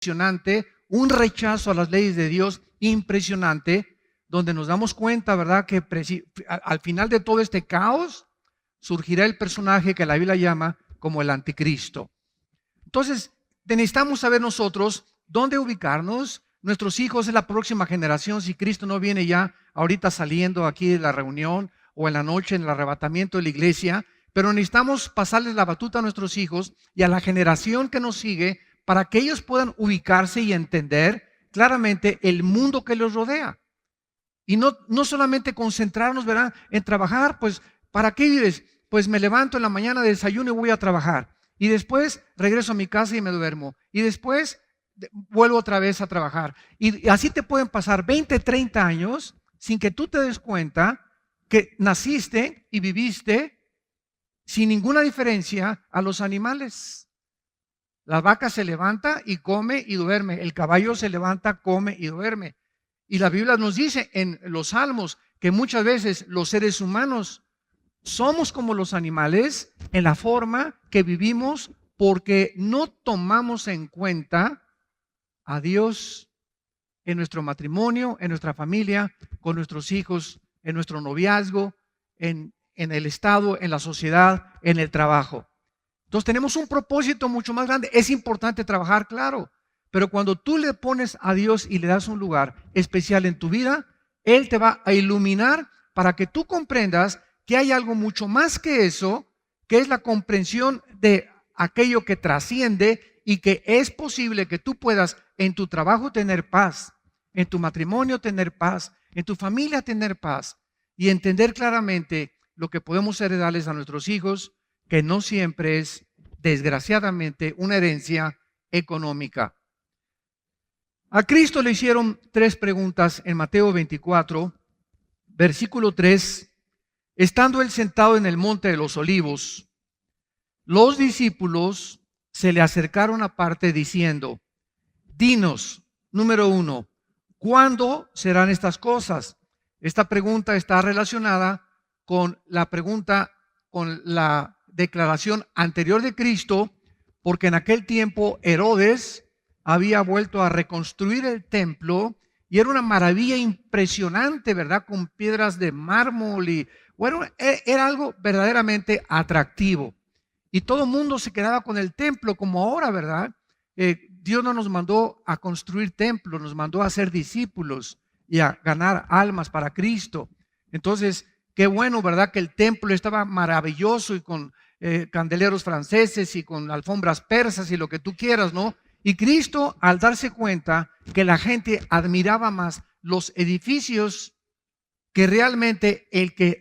impresionante, un rechazo a las leyes de Dios impresionante, donde nos damos cuenta, ¿verdad?, que al final de todo este caos surgirá el personaje que la Biblia llama como el anticristo. Entonces, necesitamos saber nosotros dónde ubicarnos. Nuestros hijos es la próxima generación. Si Cristo no viene ya ahorita saliendo aquí de la reunión o en la noche en el arrebatamiento de la iglesia, pero necesitamos pasarles la batuta a nuestros hijos y a la generación que nos sigue para que ellos puedan ubicarse y entender claramente el mundo que los rodea. Y no solamente concentrarnos, ¿verdad?, en trabajar. Pues, ¿para qué vives? Pues me levanto en la mañana, desayuno y voy a trabajar. Y después regreso a mi casa y me duermo. Y después vuelvo otra vez a trabajar. Y así te pueden pasar 20, 30 años sin que tú te des cuenta que naciste y viviste sin ninguna diferencia a los animales. La vaca se levanta y come y duerme. El caballo se levanta, come y duerme. Y la Biblia nos dice en los Salmos que muchas veces los seres humanos somos como los animales en la forma que vivimos porque no tomamos en cuenta a Dios en nuestro matrimonio, en nuestra familia, con nuestros hijos, en nuestro noviazgo, en el Estado, en la sociedad, en el trabajo. Entonces tenemos un propósito mucho más grande. Es importante trabajar, claro, pero cuando tú le pones a Dios y le das un lugar especial en tu vida, Él te va a iluminar para que tú comprendas que hay algo mucho más que eso, que es la comprensión de aquello que trasciende y que es posible que tú puedas en tu trabajo tener paz, en tu matrimonio tener paz, en tu familia tener paz y entender claramente lo que podemos heredarles a nuestros hijos, que no siempre es, desgraciadamente, una herencia económica. A Cristo le hicieron 3 preguntas en Mateo 24, versículo 3. Estando él sentado en el monte de los olivos, los discípulos se le acercaron aparte diciendo: dinos, número 1, ¿cuándo serán estas cosas? Esta pregunta está relacionada con la pregunta, con la declaración anterior de Cristo, porque en aquel tiempo Herodes había vuelto a reconstruir el templo y era una maravilla impresionante, ¿verdad?, con piedras de mármol y bueno, era algo verdaderamente atractivo. Y todo el mundo se quedaba con el templo como ahora, ¿verdad? Dios no nos mandó a construir templos, nos mandó a ser discípulos y a ganar almas para Cristo. Entonces, qué bueno, ¿verdad?, que el templo estaba maravilloso y con candeleros franceses y con alfombras persas y lo que tú quieras, ¿no? Y Cristo, al darse cuenta que la gente admiraba más los edificios que realmente el que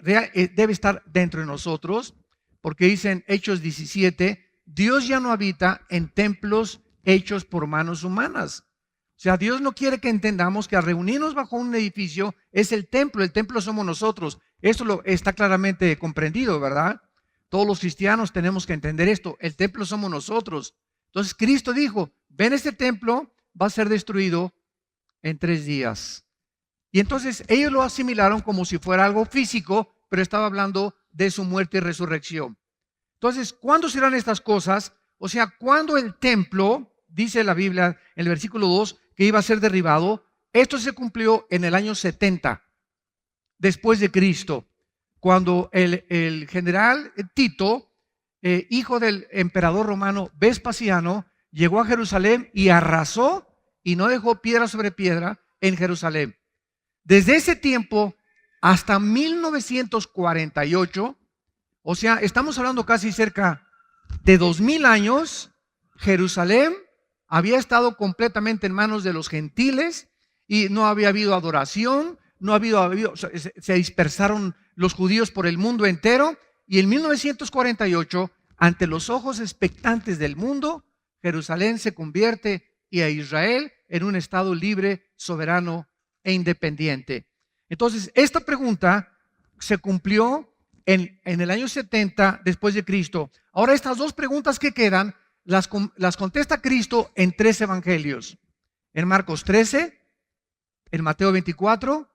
debe estar dentro de nosotros, porque dicen Hechos 17, Dios ya no habita en templos hechos por manos humanas. O sea, Dios no quiere que entendamos que al reunirnos bajo un edificio es el templo somos nosotros. Esto está claramente comprendido, ¿verdad? Todos los cristianos tenemos que entender esto, el templo somos nosotros. Entonces Cristo dijo, ven, este templo va a ser destruido en 3 días. Y entonces ellos lo asimilaron como si fuera algo físico, pero estaba hablando de su muerte y resurrección. Entonces, ¿cuándo serán estas cosas? O sea, cuando el templo, dice la Biblia en el versículo 2, que iba a ser derribado, esto se cumplió en el año 70, después de Cristo, cuando el general Tito, hijo del emperador romano Vespasiano, llegó a Jerusalén y arrasó y no dejó piedra sobre piedra en Jerusalén. Desde ese tiempo hasta 1948, o sea, estamos hablando casi cerca de 2000 años, Jerusalén había estado completamente en manos de los gentiles y no había habido adoración, se dispersaron los judíos por el mundo entero, y en 1948, ante los ojos expectantes del mundo, Jerusalén se convierte y a Israel en un estado libre, soberano e independiente. Entonces, esta pregunta se cumplió en el año 70 después de Cristo. Ahora, estas 2 preguntas que quedan las contesta Cristo en 3 evangelios: en Marcos 13, en Mateo 24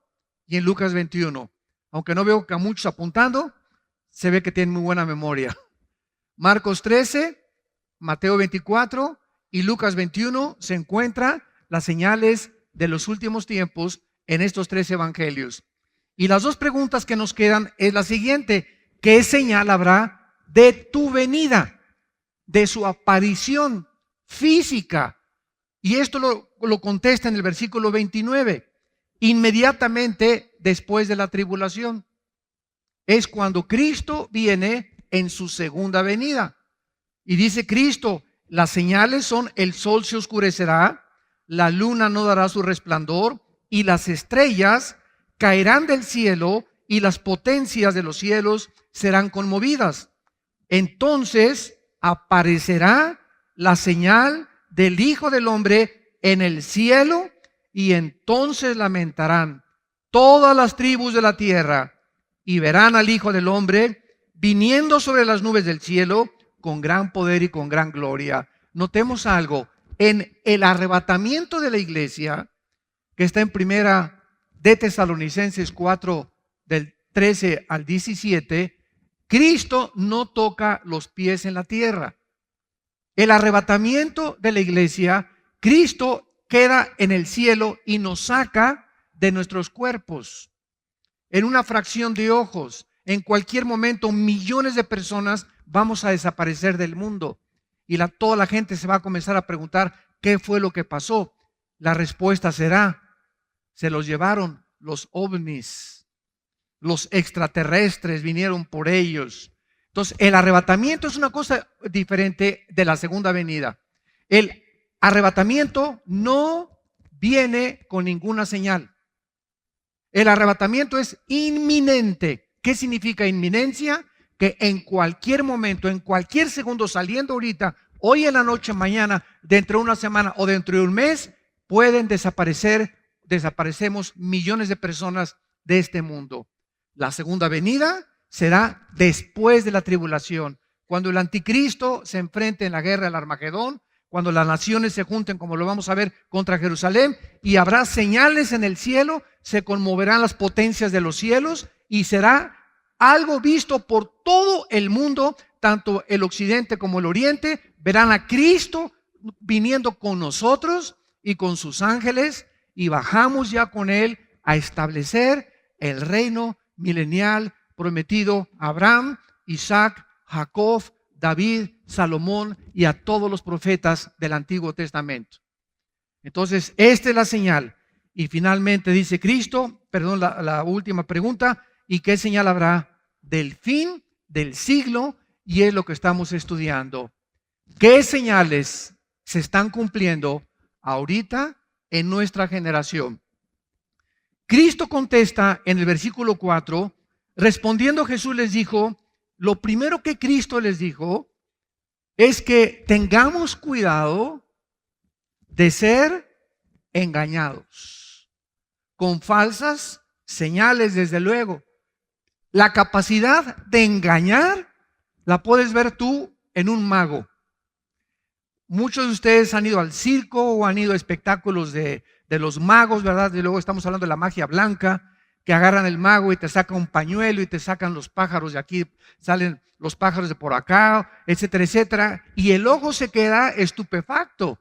y en Lucas 21. Aunque no veo que a muchos apuntando, se ve que tienen muy buena memoria. Marcos 13, Mateo 24 y Lucas 21 se encuentra las señales de los últimos tiempos en estos 3 evangelios. Y las 2 preguntas que nos quedan es la siguiente: ¿qué señal habrá de tu venida, de su aparición física? Y esto lo contesta en el versículo 29. Inmediatamente después de la tribulación. Es cuando Cristo viene en su segunda venida. Y dice Cristo, las señales son: el sol se oscurecerá, la luna no dará su resplandor, y las estrellas caerán del cielo, y las potencias de los cielos serán conmovidas. Entonces aparecerá la señal del Hijo del Hombre en el cielo, y entonces lamentarán todas las tribus de la tierra, y verán al Hijo del Hombre viniendo sobre las nubes del cielo con gran poder y con gran gloria. Notemos algo: en el arrebatamiento de la iglesia, que está en primera de Tesalonicenses 4, del 13 al 17, Cristo no toca los pies en la tierra. El arrebatamiento de la iglesia, Cristo queda en el cielo y nos saca de nuestros cuerpos. En una fracción de ojos, en cualquier momento, millones de personas vamos a desaparecer del mundo. Y toda la gente se va a comenzar a preguntar, ¿qué fue lo que pasó? La respuesta será: se los llevaron los ovnis, los extraterrestres vinieron por ellos. Entonces, el arrebatamiento es una cosa diferente de la segunda venida. El arrebatamiento no viene con ninguna señal. El arrebatamiento es inminente. ¿Qué significa inminencia? Que en cualquier momento, en cualquier segundo, saliendo ahorita, hoy en la noche, mañana, dentro de una semana o dentro de un mes, pueden desaparecemos millones de personas de este mundo. La segunda venida será después de la tribulación, cuando el anticristo se enfrente en la guerra del Armagedón, cuando las naciones se junten, como lo vamos a ver, contra Jerusalén, y habrá señales en el cielo, se conmoverán las potencias de los cielos, y será algo visto por todo el mundo, tanto el occidente como el oriente. Verán a Cristo viniendo con nosotros y con sus ángeles, y bajamos ya con Él a establecer el reino milenial prometido a Abraham, Isaac, Jacob, David, Salomón y a todos los profetas del Antiguo Testamento. Entonces, esta es la señal. Y finalmente dice Cristo, la última pregunta: ¿y qué señal habrá del fin del siglo? Y es lo que estamos estudiando. ¿Qué señales se están cumpliendo ahorita en nuestra generación? Cristo contesta en el versículo 4, respondiendo Jesús les dijo, lo primero que Cristo les dijo es que tengamos cuidado de ser engañados con falsas señales. Desde luego, la capacidad de engañar la puedes ver tú en un mago. Muchos de ustedes han ido al circo o han ido a espectáculos de los magos, ¿verdad? Y luego estamos hablando de la magia blanca, que agarran el mago y te saca un pañuelo y te sacan los pájaros de aquí, salen los pájaros de por acá, etcétera, etcétera. Y el ojo se queda estupefacto.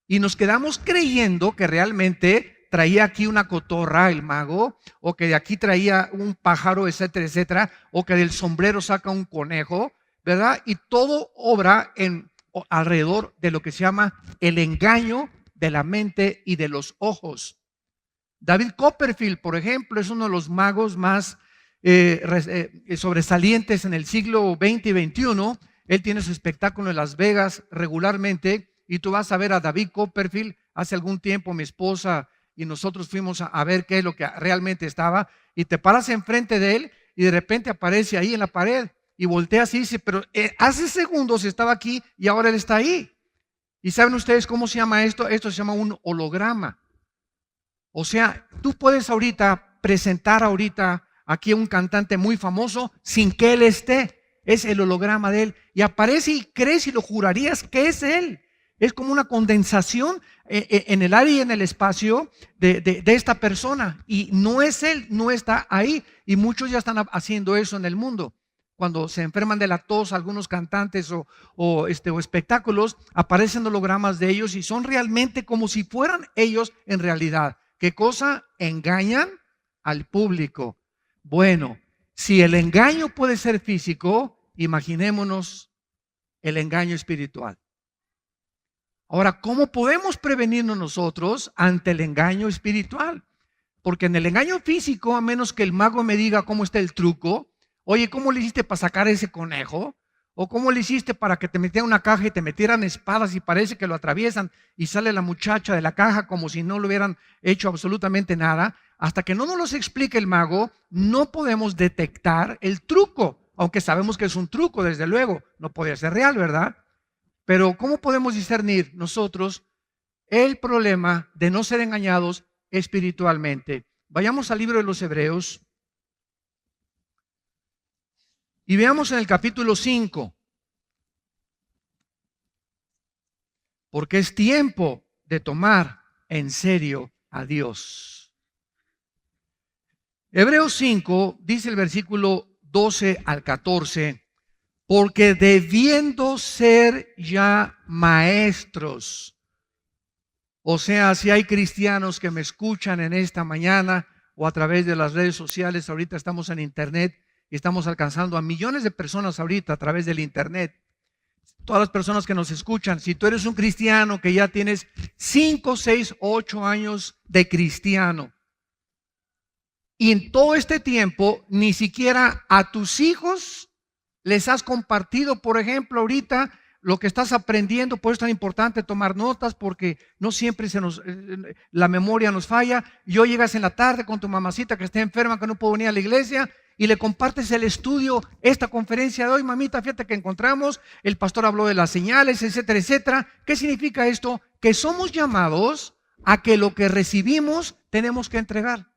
Y nos quedamos creyendo que realmente traía aquí una cotorra el mago, o que de aquí traía un pájaro, etcétera, etcétera, o que del sombrero saca un conejo, ¿verdad? Y todo obra alrededor de lo que se llama el engaño de la mente y de los ojos. David Copperfield, por ejemplo, es uno de los magos más sobresalientes en el siglo XX y XXI. Él tiene su espectáculo en Las Vegas regularmente, y tú vas a ver a David Copperfield. Hace algún tiempo mi esposa y nosotros fuimos a ver qué es lo que realmente estaba, y te paras enfrente de él y de repente aparece ahí en la pared y volteas y dice, pero hace segundos estaba aquí y ahora él está ahí. ¿Y saben ustedes cómo se llama esto? Esto se llama un holograma. O sea, tú puedes presentar aquí a un cantante muy famoso sin que él esté. Es el holograma de él. Y aparece y crees y lo jurarías que es él. Es como una condensación en el área y en el espacio de esta persona. Y no es él, no está ahí. Y muchos ya están haciendo eso en el mundo. cuando se enferman de la tos algunos cantantes o espectáculos, aparecen hologramas de ellos y son realmente como si fueran ellos en realidad. ¿Qué cosa? Engañan al público. Bueno, si el engaño puede ser físico, imaginémonos el engaño espiritual. Ahora, ¿cómo podemos prevenirnos nosotros ante el engaño espiritual? Porque en el engaño físico, a menos que el mago me diga cómo está el truco, oye, ¿cómo le hiciste para sacar ese conejo? ¿O cómo le hiciste para que te metieran una caja y te metieran espadas y parece que lo atraviesan y sale la muchacha de la caja como si no le hubieran hecho absolutamente nada? Hasta que no nos los explique el mago, no podemos detectar el truco, aunque sabemos que es un truco, desde luego, no podía ser real, ¿verdad? Pero ¿cómo podemos discernir nosotros el problema de no ser engañados espiritualmente? Vayamos al libro de los Hebreos y veamos en el capítulo 5, porque es tiempo de tomar en serio a Dios. Hebreos 5 dice el versículo 12 al 14, porque debiendo ser ya maestros, o sea, si hay cristianos que me escuchan en esta mañana o a través de las redes sociales, ahorita estamos en internet y estamos alcanzando a millones de personas ahorita a través del internet. Todas las personas que nos escuchan, si tú eres un cristiano que ya tienes 5, 6, 8 años de cristiano y en todo este tiempo ni siquiera a tus hijos les has compartido, por ejemplo, ahorita lo que estás aprendiendo, por eso es tan importante tomar notas, porque no siempre la memoria nos falla. Y hoy llegas en la tarde con tu mamacita que está enferma, que no puede venir a la iglesia, y le compartes el estudio, esta conferencia de hoy, mamita, fíjate que encontramos, el pastor habló de las señales, etcétera, etcétera. ¿Qué significa esto? Que somos llamados a que lo que recibimos tenemos que entregar.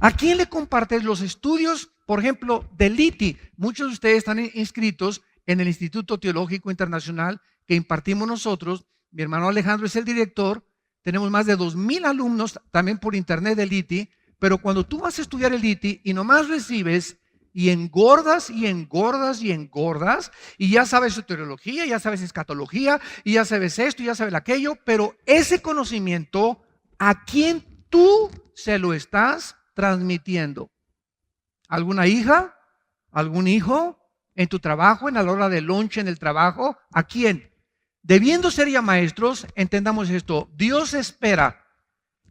¿A quién le compartes los estudios, por ejemplo, del ITI? Muchos de ustedes están inscritos en el Instituto Teológico Internacional que impartimos nosotros. Mi hermano Alejandro es el director. Tenemos más de 2,000 alumnos también por internet del ITI. Pero cuando tú vas a estudiar el ITI y nomás recibes y engordas y engordas y engordas, y ya sabes soteriología, ya sabes escatología, y ya sabes esto, y ya sabes aquello, pero ese conocimiento, ¿a quién tú se lo estás transmitiendo? ¿Alguna hija? ¿Algún hijo? ¿En tu trabajo? ¿En la hora de lunch en el trabajo? ¿A quién? Debiendo ser ya maestros, entendamos esto. Dios espera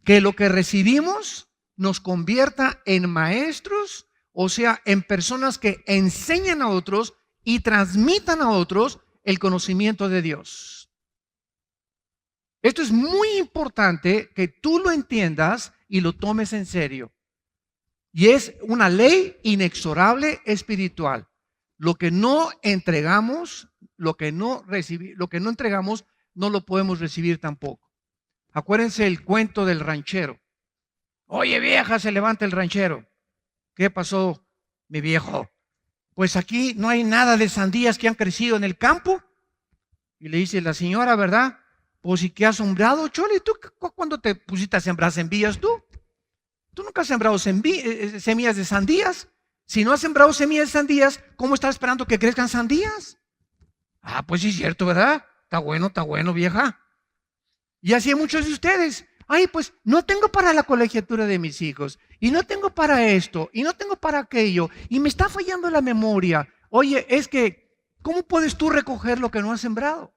que lo que recibimos nos convierta en maestros, o sea, en personas que enseñan a otros y transmitan a otros el conocimiento de Dios. Esto es muy importante que tú lo entiendas y lo tomes en serio. Y es una ley inexorable espiritual. Lo que no entregamos, lo que no entregamos, no lo podemos recibir tampoco. Acuérdense el cuento del ranchero. Oye, vieja, se levanta el ranchero. ¿Qué pasó, mi viejo? Pues aquí no hay nada de sandías que han crecido en el campo. Y le dice la señora, ¿verdad? Pues ¿y qué has sembrado, Chole? ¿Tú cuándo te pusiste a sembrar semillas tú? Tú nunca has sembrado semillas de sandías. Si no has sembrado semillas de sandías, ¿cómo estás esperando que crezcan sandías? Ah, pues sí es cierto, ¿verdad? Está bueno, vieja. Y así hay muchos de ustedes. Ay, pues no tengo para la colegiatura de mis hijos, y no tengo para esto, y no tengo para aquello, y me está fallando la memoria. Oye, es que, ¿cómo puedes tú recoger lo que no has sembrado?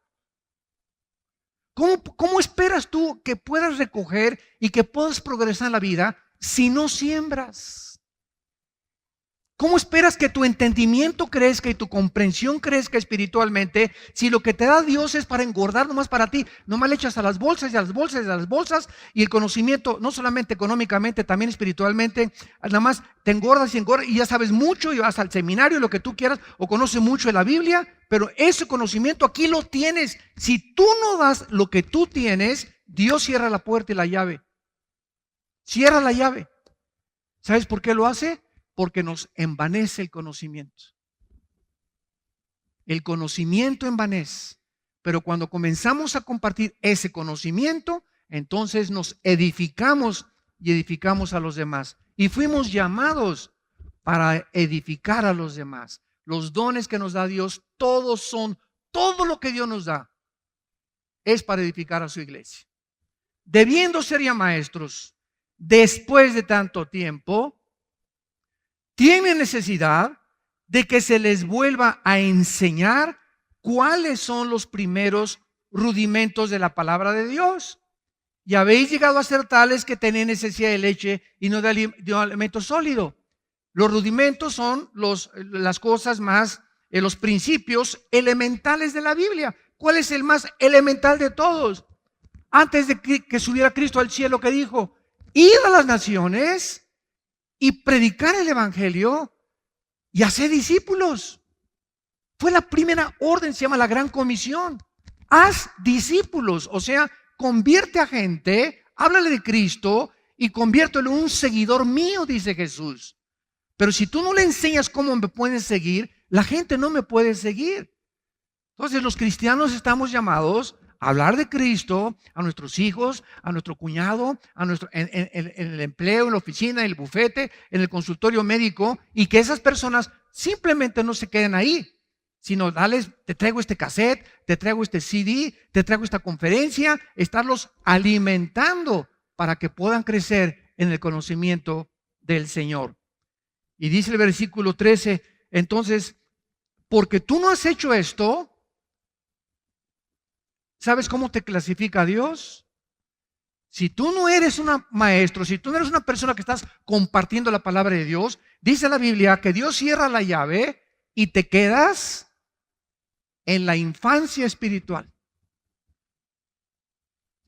¿Cómo esperas tú que puedas recoger y que puedas progresar en la vida si no siembras? ¿Cómo esperas que tu entendimiento crezca y tu comprensión crezca espiritualmente si lo que te da Dios es para engordar nomás para ti? Nomás le echas a las bolsas y a las bolsas y a las bolsas, y el conocimiento, no solamente económicamente, también espiritualmente, nada más te engordas y ya sabes mucho y vas al seminario, lo que tú quieras, o conoces mucho de la Biblia, pero ese conocimiento aquí lo tienes. Si tú no das lo que tú tienes, Dios cierra la puerta y la llave. Cierra la llave. ¿Sabes por qué lo hace? Porque nos envanece el conocimiento. El conocimiento envanece. Pero cuando comenzamos a compartir ese conocimiento, entonces nos edificamos y edificamos a los demás. Y fuimos llamados para edificar a los demás. Los dones que nos da Dios, todo lo que Dios nos da es para edificar a su iglesia. Debiendo ser ya maestros, después de tanto tiempo, tienen necesidad de que se les vuelva a enseñar cuáles son los primeros rudimentos de la palabra de Dios. Y habéis llegado a ser tales que tenéis necesidad de leche y no de alimento sólido. Los rudimentos son las cosas más, los principios elementales de la Biblia. ¿Cuál es el más elemental de todos? Antes de que subiera Cristo al cielo, que dijo: id a las naciones y predicar el evangelio y hacer discípulos. Fue la primera orden, se llama la Gran Comisión. Haz discípulos, o sea, convierte a gente, háblale de Cristo y conviértelo en un seguidor mío, dice Jesús. Pero si tú no le enseñas cómo me pueden seguir, la gente no me puede seguir. Entonces los cristianos estamos llamados a hablar de Cristo a nuestros hijos, a nuestro cuñado, en el empleo, en la oficina, en el bufete, en el consultorio médico, y que esas personas simplemente no se queden ahí, sino dales: te traigo este cassette, te traigo este CD, te traigo esta conferencia, estarlos alimentando para que puedan crecer en el conocimiento del Señor. Y dice el versículo 13, entonces, porque tú no has hecho esto, ¿sabes cómo te clasifica Dios? Si tú no eres un maestro, si tú no eres una persona que estás compartiendo la palabra de Dios, dice la Biblia que Dios cierra la llave y te quedas en la infancia espiritual.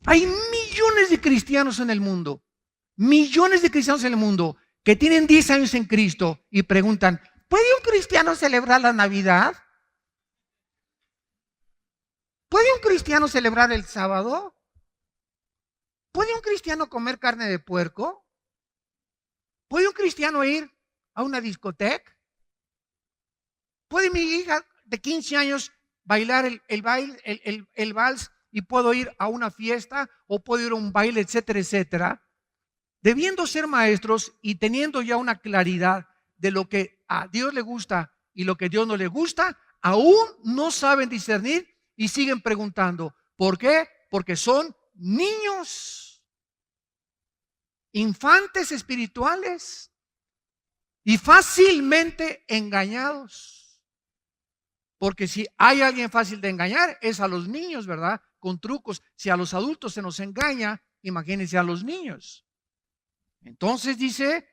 Hay millones de cristianos en el mundo, que tienen 10 años en Cristo y preguntan: ¿puede un cristiano celebrar la Navidad? ¿Puede un cristiano celebrar el sábado? ¿Puede un cristiano comer carne de puerco? ¿Puede un cristiano ir a una discoteca? ¿Puede mi hija de 15 años bailar el vals y puedo ir a una fiesta o puedo ir a un baile, etcétera, etcétera? Debiendo ser maestros y teniendo ya una claridad de lo que a Dios le gusta y lo que a Dios no le gusta, aún no saben discernir y siguen preguntando. ¿Por qué? Porque son niños, infantes espirituales y fácilmente engañados. Porque si hay alguien fácil de engañar, es a los niños, ¿verdad? Con trucos. Si a los adultos se nos engaña, imagínense a los niños. Entonces dice: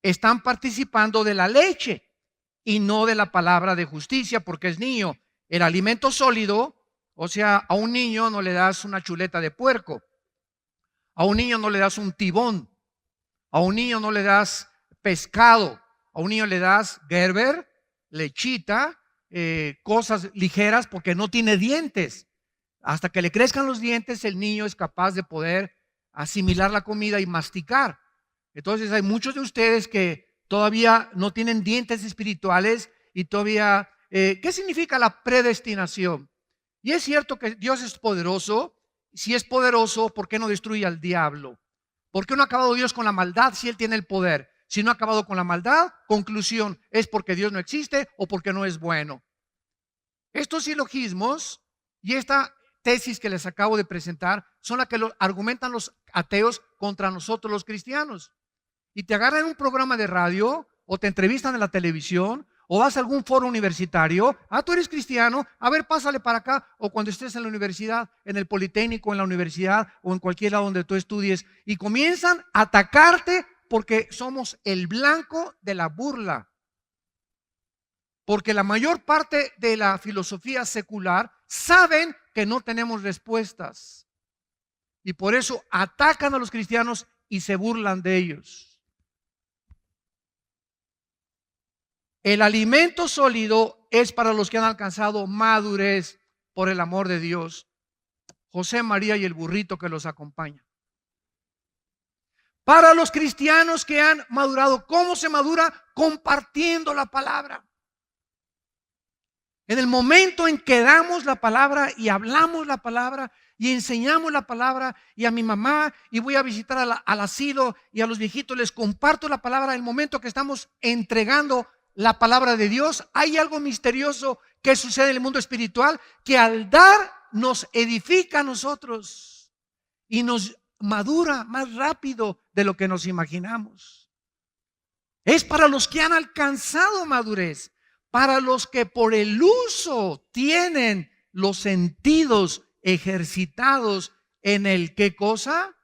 están participando de la leche y no de la palabra de justicia, porque es niño. El alimento sólido, o sea, a un niño no le das una chuleta de puerco, a un niño no le das un tibón, a un niño no le das pescado, a un niño le das Gerber, lechita, cosas ligeras, porque no tiene dientes. Hasta que le crezcan los dientes, el niño es capaz de poder asimilar la comida y masticar. Entonces hay muchos de ustedes que todavía no tienen dientes espirituales y todavía, ¿qué significa la predestinación? Y es cierto que Dios es poderoso. Si es poderoso, ¿por qué no destruye al diablo? ¿Por qué no ha acabado Dios con la maldad si Él tiene el poder? Si no ha acabado con la maldad, conclusión, es porque Dios no existe o porque no es bueno. Estos silogismos y esta tesis que les acabo de presentar son las que argumentan los ateos contra nosotros los cristianos. Y te agarran en un programa de radio o te entrevistan en la televisión o vas a algún foro universitario. Tú eres cristiano, a ver, pásale para acá. O cuando estés en la universidad, en el Politécnico, en la universidad o en cualquier lado donde tú estudies, y comienzan a atacarte porque somos el blanco de la burla. Porque la mayor parte de la filosofía secular saben que no tenemos respuestas. Y por eso atacan a los cristianos y se burlan de ellos. El alimento sólido es para los que han alcanzado madurez por el amor de Dios. José, María y el burrito que los acompaña. Para los cristianos que han madurado, ¿cómo se madura? Compartiendo la palabra. En el momento en que damos la palabra y hablamos la palabra y enseñamos la palabra, y a mi mamá, y voy a visitar al asilo, y a los viejitos les comparto la palabra. En el momento que estamos entregando la palabra de Dios, hay algo misterioso que sucede en el mundo espiritual, que al dar nos edifica a nosotros y nos madura más rápido de lo que nos imaginamos. Es para los que han alcanzado madurez, para los que por el uso tienen los sentidos ejercitados en el ¿qué cosa?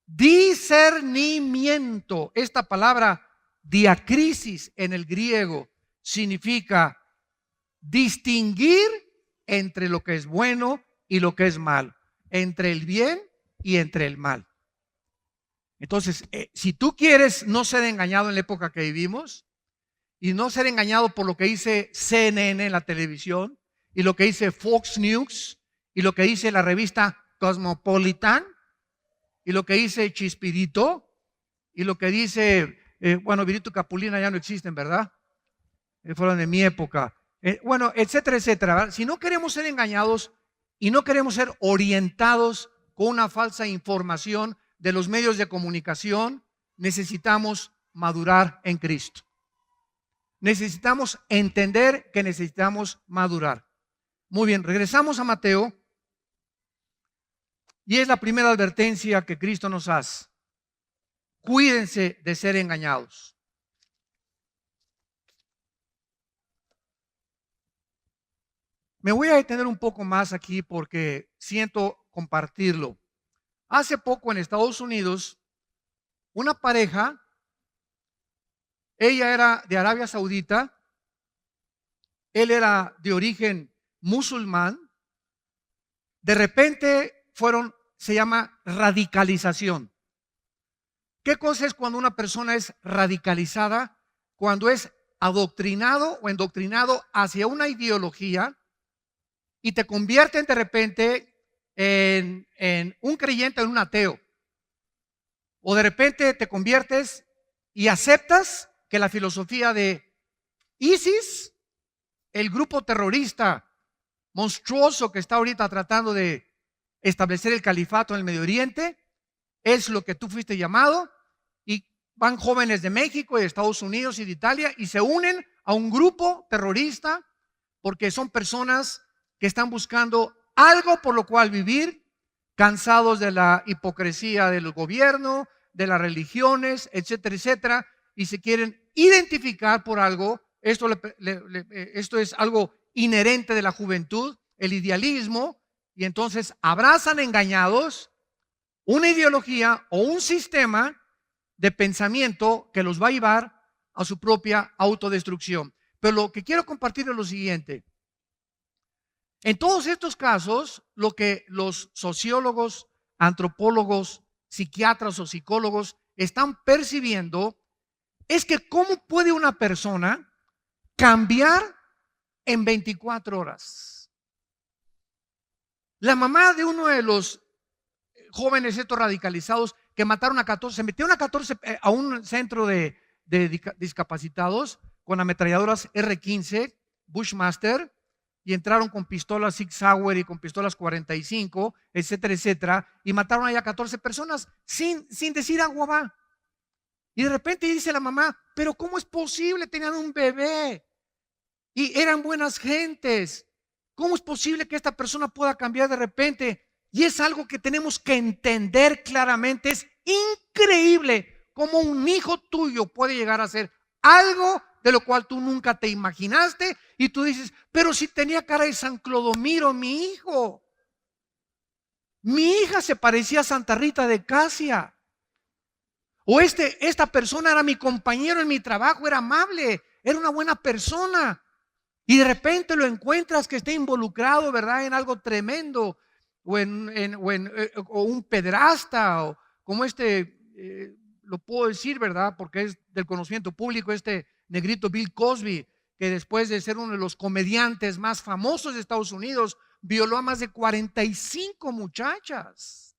Discernimiento. Esta palabra diacrisis en el griego significa distinguir entre lo que es bueno y lo que es mal, entre el bien y entre el mal. Entonces, si tú quieres no ser engañado en la época que vivimos y no ser engañado por lo que dice CNN en la televisión y lo que dice Fox News y lo que dice la revista Cosmopolitan y lo que dice Chispirito y lo que dice, bueno, Virito y Capulina ya no existen, ¿verdad? Fueron de mi época. Bueno, etcétera, etcétera, ¿verdad? Si no queremos ser engañados y no queremos ser orientados con una falsa información de los medios de comunicación, necesitamos madurar en Cristo. Necesitamos entender que necesitamos madurar. Muy bien, regresamos a Mateo y es la primera advertencia que Cristo nos hace. Cuídense de ser engañados. Me voy a detener un poco más aquí porque siento compartirlo. Hace poco en Estados Unidos, una pareja, ella era de Arabia Saudita, él era de origen musulmán, de repente se llama radicalización. ¿Qué cosa es cuando una persona es radicalizada? Cuando es adoctrinado o endoctrinado hacia una ideología y te convierten de repente en un creyente o en un ateo. O de repente te conviertes y aceptas que la filosofía de ISIS, el grupo terrorista monstruoso que está ahorita tratando de establecer el califato en el Medio Oriente, es lo que tú fuiste llamado, y van jóvenes de México y de Estados Unidos y de Italia y se unen a un grupo terrorista porque son personas que están buscando algo por lo cual vivir, cansados de la hipocresía del gobierno, de las religiones, etcétera, etcétera, y se quieren identificar por algo. Esto es algo inherente de la juventud, el idealismo, y entonces abrazan engañados una ideología o un sistema de pensamiento que los va a llevar a su propia autodestrucción. Pero lo que quiero compartir es lo siguiente. En todos estos casos, lo que los sociólogos, antropólogos, psiquiatras o psicólogos están percibiendo es que cómo puede una persona cambiar en 24 horas. La mamá de uno de los jóvenes estos radicalizados que mataron a 14, se metieron a 14 a un centro de discapacitados con ametralladoras R-15 Bushmaster y entraron con pistolas Sig Sauer y con pistolas 45, etcétera, etcétera, y mataron allá a 14 personas sin decir agua va. Y de repente dice la mamá, pero ¿cómo es posible? Tenían un bebé y eran buenas gentes. ¿Cómo es posible que esta persona pueda cambiar de repente? Y es algo que tenemos que entender claramente. Es increíble cómo un hijo tuyo puede llegar a ser algo de lo cual tú nunca te imaginaste. Y tú dices, pero si tenía cara de San Clodomiro, mi hijo. Mi hija se parecía a Santa Rita de Casia. O esta persona era mi compañero en mi trabajo, era amable, era una buena persona. Y de repente lo encuentras que está involucrado, ¿verdad?, en algo tremendo. O un pedrasta, o como lo puedo decir, ¿verdad?, porque es del conocimiento público, este negrito Bill Cosby, que después de ser uno de los comediantes más famosos de Estados Unidos, violó a más de 45 muchachas.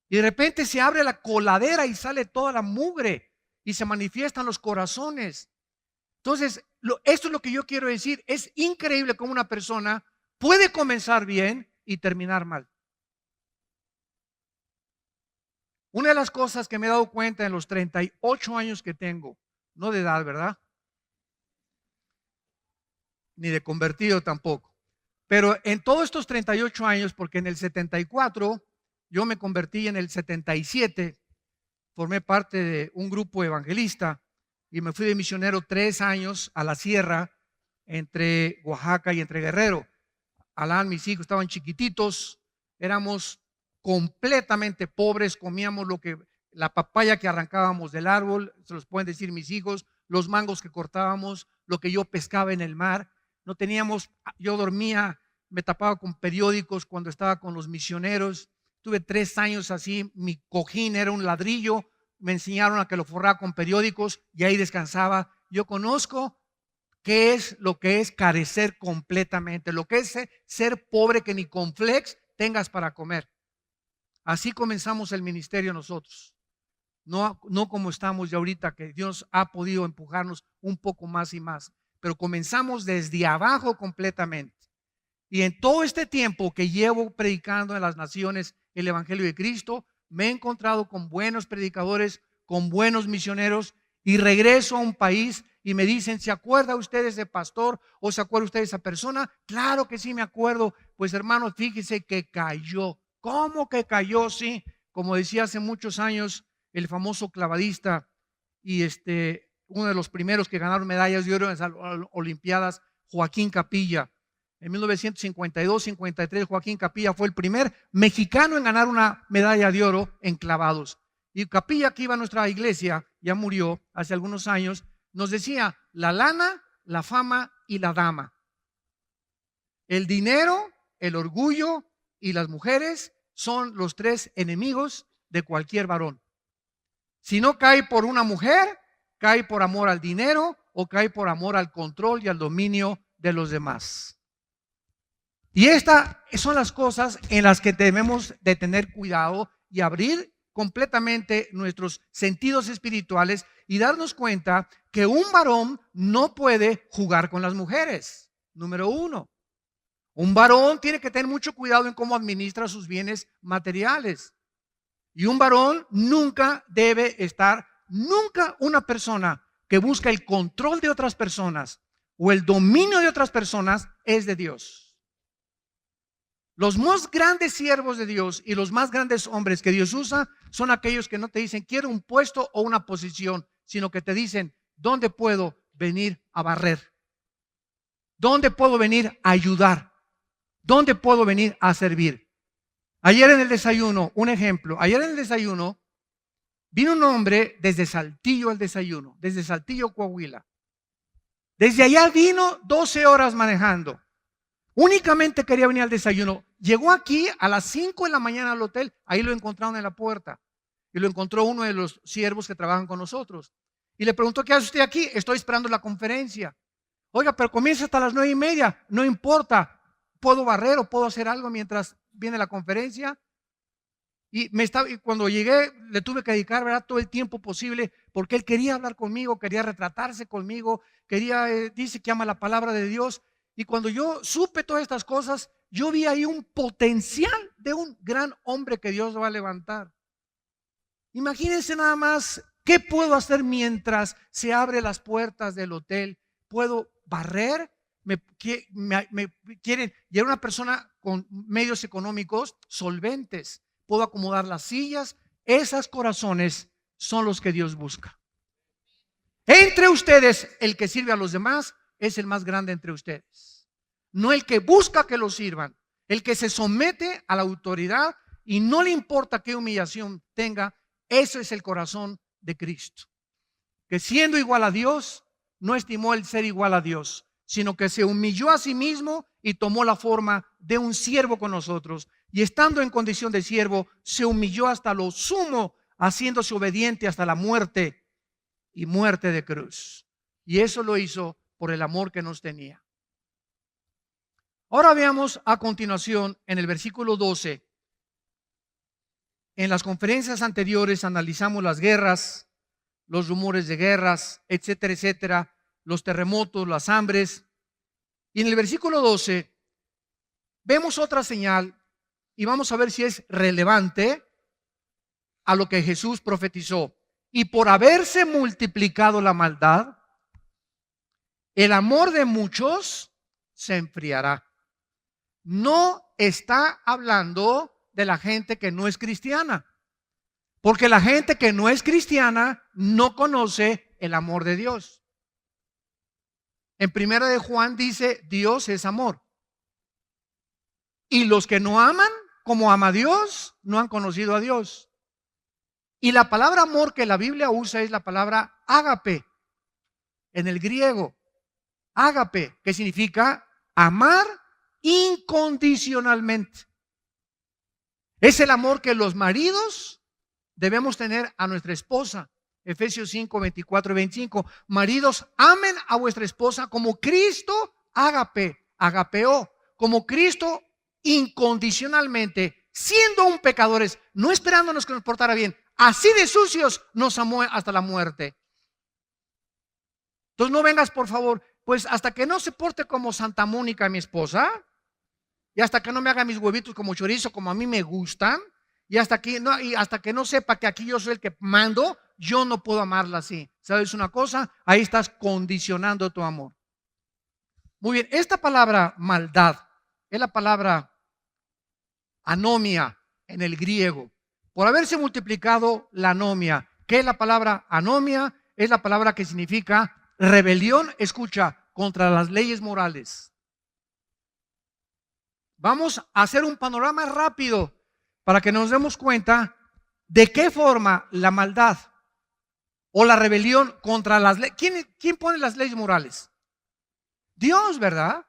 Y de repente se abre la coladera y sale toda la mugre y se manifiestan los corazones. Entonces, esto es lo que yo quiero decir. Es increíble cómo una persona puede comenzar bien y terminar mal. Una de las cosas que me he dado cuenta en los 38 años que tengo, no de edad, ¿verdad? Ni de convertido tampoco. Pero en todos estos 38 años, porque en el 74 yo me convertí, en el 77 formé parte de un grupo evangelista y me fui de misionero 3 años a la sierra entre Oaxaca y entre Guerrero. Alán, mis hijos estaban chiquititos, éramos completamente pobres, comíamos la papaya que arrancábamos del árbol, se los pueden decir mis hijos, los mangos que cortábamos, lo que yo pescaba en el mar. No teníamos, yo dormía, me tapaba con periódicos cuando estaba con los misioneros. Tuve 3 años así, mi cojín era un ladrillo, me enseñaron a que lo forrara con periódicos y ahí descansaba. Yo conozco qué es lo que es carecer completamente, lo que es ser pobre, que ni con flex tengas para comer. Así comenzamos el ministerio nosotros. No como estamos ya ahorita, que Dios ha podido empujarnos un poco más y más, pero comenzamos desde abajo completamente. Y en todo este tiempo que llevo predicando en las naciones el Evangelio de Cristo, me he encontrado con buenos predicadores, con buenos misioneros, y regreso a un país y me dicen, ¿se acuerda usted de ese pastor o se acuerda usted de esa persona? Claro que sí me acuerdo. Pues hermanos, fíjese que cayó. ¿Cómo que cayó? Sí, como decía hace muchos años el famoso clavadista y uno de los primeros que ganaron medallas de oro en las Olimpiadas, Joaquín Capilla. En 1952-53, Joaquín Capilla fue el primer mexicano en ganar una medalla de oro en clavados. Y Capilla, que iba a nuestra iglesia, ya murió hace algunos años, nos decía: la lana, la fama y la dama. El dinero, el orgullo y las mujeres son los 3 enemigos de cualquier varón. Si no cae por una mujer, cae por amor al dinero o cae por amor al control y al dominio de los demás. Y estas son las cosas en las que debemos de tener cuidado y abrir completamente nuestros sentidos espirituales y darnos cuenta que un varón no puede jugar con las mujeres. Número 1. Un varón tiene que tener mucho cuidado en cómo administra sus bienes materiales. Y un varón nunca debe estar, nunca una persona que busca el control de otras personas o el dominio de otras personas es de Dios. Los más grandes siervos de Dios y los más grandes hombres que Dios usa son aquellos que no te dicen quiero un puesto o una posición, sino que te dicen ¿dónde puedo venir a barrer? ¿Dónde puedo venir a ayudar? ¿Dónde puedo venir a servir? Ayer en el desayuno, un ejemplo, ayer en el desayuno vino un hombre desde Saltillo al desayuno, desde Saltillo, Coahuila. Desde allá vino 12 horas manejando. Únicamente quería venir al desayuno. Llegó aquí a las 5 de la mañana al hotel. Ahí lo encontraron en la puerta. Y lo encontró uno de los siervos que trabajan con nosotros. Y le preguntó, ¿qué hace usted aquí? Estoy esperando la conferencia. Oiga, pero comienza hasta las 9:30. No importa. ¿Puedo barrer o puedo hacer algo mientras viene la conferencia? Y cuando llegué le tuve que dedicar, ¿verdad?, todo el tiempo posible, porque él quería hablar conmigo, quería retratarse conmigo, dice que ama la palabra de Dios. Y cuando yo supe todas estas cosas, yo vi ahí un potencial de un gran hombre que Dios va a levantar. Imagínense nada más, ¿qué puedo hacer mientras se abren las puertas del hotel? ¿Puedo barrer? Me quieren llevar una persona con medios económicos solventes. ¿Puedo acomodar las sillas? Esos corazones son los que Dios busca. Entre ustedes, el que sirve a los demás es el más grande entre ustedes. No el que busca que lo sirvan, el que se somete a la autoridad y no le importa qué humillación tenga. Ese es el corazón de Cristo, que siendo igual a Dios, no estimó el ser igual a Dios, sino que se humilló a sí mismo y tomó la forma de un siervo con nosotros. Y estando en condición de siervo, se humilló hasta lo sumo, haciéndose obediente hasta la muerte y muerte de cruz. Y eso lo hizo por el amor que nos tenía. Ahora veamos a continuación en el versículo 12. En las conferencias anteriores analizamos las guerras, los rumores de guerras, etcétera, etcétera, los terremotos, las hambres. Y en el versículo 12 vemos otra señal y vamos a ver si es relevante a lo que Jesús profetizó. Y por haberse multiplicado la maldad, el amor de muchos se enfriará. No está hablando de la gente que no es cristiana, porque la gente que no es cristiana no conoce el amor de Dios. En primera de Juan dice, Dios es amor. Y los que no aman como ama a Dios, no han conocido a Dios. Y la palabra amor que la Biblia usa es la palabra ágape, en el griego. Ágape, que significa amar incondicionalmente. Es el amor que los maridos debemos tener a nuestra esposa. Efesios 5, 24 y 25. Maridos, amen a vuestra esposa como Cristo agapeó, como Cristo incondicionalmente, siendo aún pecadores, no esperándonos que nos portara bien, así de sucios nos amó hasta la muerte. Entonces no vengas, por favor, pues hasta que no se porte como Santa Mónica, mi esposa, y hasta que no me haga mis huevitos como chorizo, como a mí me gustan, y hasta que no sepa que aquí yo soy el que mando, yo no puedo amarla así. ¿Sabes una cosa? Ahí estás condicionando tu amor. Muy bien, esta palabra maldad es la palabra anomia en el griego. Por haberse multiplicado la anomia. ¿Qué es la palabra anomia? Es la palabra que significa rebelión, escucha, contra las leyes morales. Vamos a hacer un panorama rápido para que nos demos cuenta de qué forma la maldad o la rebelión contra las leyes. ¿Quién pone las leyes morales? Dios, ¿verdad?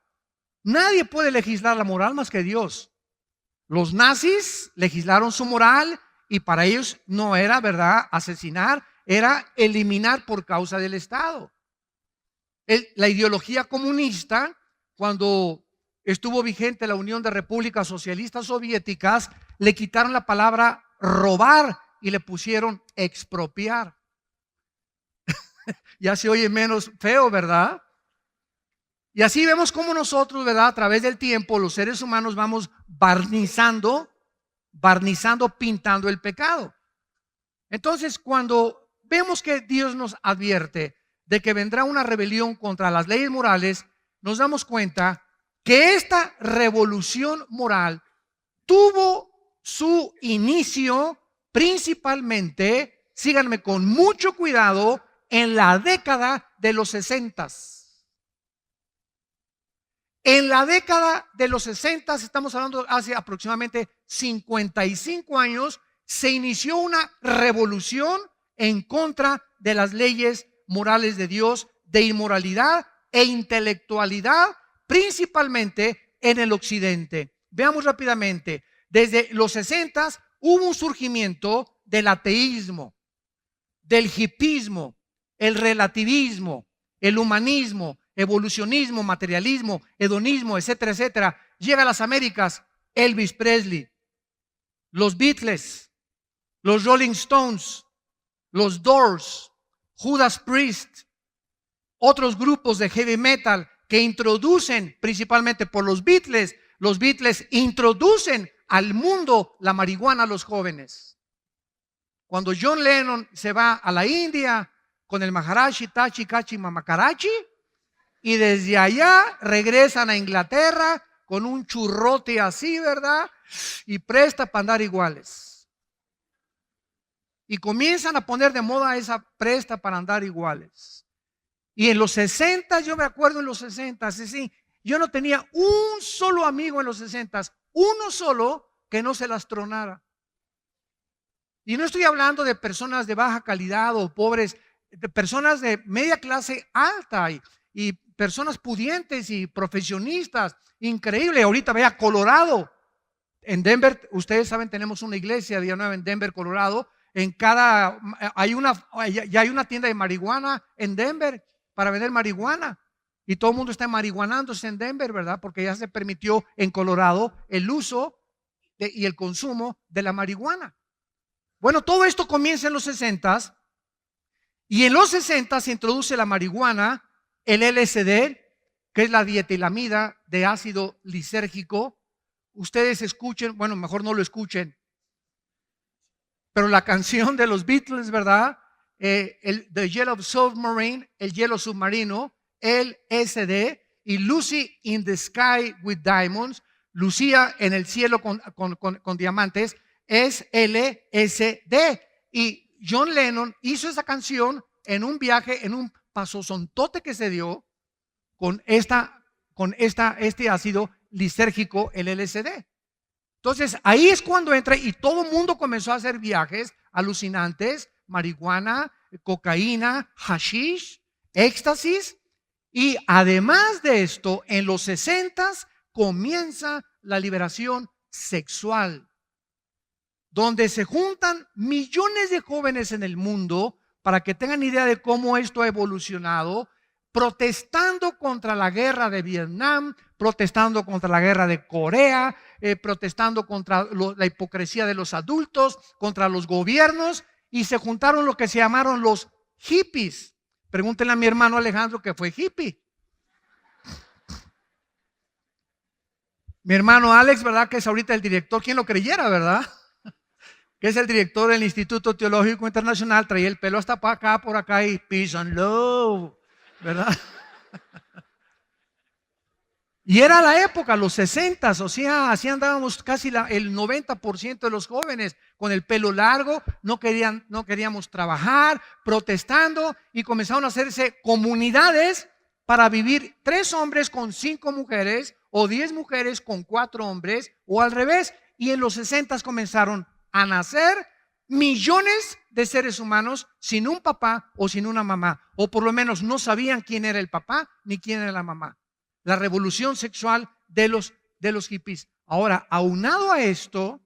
Nadie puede legislar la moral más que Dios. Los nazis legislaron su moral y para ellos no era, ¿verdad?, asesinar, era eliminar por causa del Estado. La ideología comunista, cuando estuvo vigente la Unión de Repúblicas Socialistas Soviéticas, le quitaron la palabra robar y le pusieron expropiar. Ya se oye menos feo, ¿verdad? Y así vemos cómo nosotros, ¿verdad?, a través del tiempo, los seres humanos vamos barnizando, pintando el pecado. Entonces, cuando vemos que Dios nos advierte de que vendrá una rebelión contra las leyes morales, nos damos cuenta que esta revolución moral tuvo su inicio principalmente, síganme con mucho cuidado, en la década de los 60. En la década de los 60, estamos hablando hace aproximadamente 55 años, se inició una revolución en contra de las leyes morales de Dios, de inmoralidad e intelectualidad, principalmente en el occidente. Veamos rápidamente, desde los 60 hubo un surgimiento del ateísmo, del hipismo, el relativismo, el humanismo, evolucionismo, materialismo, hedonismo, etcétera, etcétera. Llega a las Américas Elvis Presley, los Beatles, los Rolling Stones, los Doors, Judas Priest, otros grupos de heavy metal que introducen, principalmente por los Beatles introducen al mundo la marihuana a los jóvenes. Cuando John Lennon se va a la India con el Maharaji, Tachi, Kachi, Mamakarachi, y desde allá regresan a Inglaterra con un churrote así, ¿verdad? Y presta para andar iguales. Y comienzan a poner de moda esa presta para andar iguales. Y en los 60, yo me acuerdo en los 60, sí, yo no tenía un solo amigo en los 60, uno solo que no se las tronara. Y no estoy hablando de personas de baja calidad o pobres, de personas de media clase alta y personas pudientes y profesionistas. Increíble. Ahorita vea Colorado. En Denver, ustedes saben, tenemos una iglesia Día Nueva en Denver, Colorado. Hay una tienda de marihuana en Denver para vender marihuana. Y todo el mundo está marihuanándose en Denver, ¿verdad? Porque ya se permitió en Colorado el uso y el consumo de la marihuana. Bueno, todo esto comienza en los 60 y en los 60 se introduce la marihuana, el LSD, que es la dietilamida de ácido lisérgico, ustedes escuchen, bueno, mejor no lo escuchen, pero la canción de los Beatles, ¿verdad? The Yellow Submarine, el hielo submarino, LSD, y Lucy in the Sky with Diamonds, Lucía en el cielo con diamantes, es LSD. Y John Lennon hizo esa canción en un viaje, en un pasosontote que se dio con este ácido lisérgico, el LSD. Entonces ahí es cuando entra y todo el mundo comenzó a hacer viajes alucinantes, marihuana, cocaína, hashish, éxtasis. Y además de esto, en los 60s comienza la liberación sexual, donde se juntan millones de jóvenes en el mundo, para que tengan idea de cómo esto ha evolucionado, protestando contra la guerra de Vietnam, protestando contra la guerra de Corea, protestando contra la hipocresía de los adultos, contra los gobiernos, y se juntaron lo que se llamaron los hippies. Pregúntenle a mi hermano Alejandro, que fue hippie. Mi hermano Alex, ¿verdad? Que es ahorita el director, quien lo creyera, ¿verdad? Que es el director del Instituto Teológico Internacional, traía el pelo hasta para acá, por acá, y peace and love, ¿verdad? Y era la época, los 60s, o sea, así andábamos casi el 90% de los jóvenes con el pelo largo, no queríamos trabajar, protestando, y comenzaron a hacerse comunidades para vivir 3 hombres con 5 mujeres, o 10 mujeres con 4 hombres, o al revés. Y en los 60s comenzaron a nacer millones de seres humanos sin un papá o sin una mamá, o por lo menos no sabían quién era el papá ni quién era la mamá. La revolución sexual de los hippies. Ahora, aunado a esto,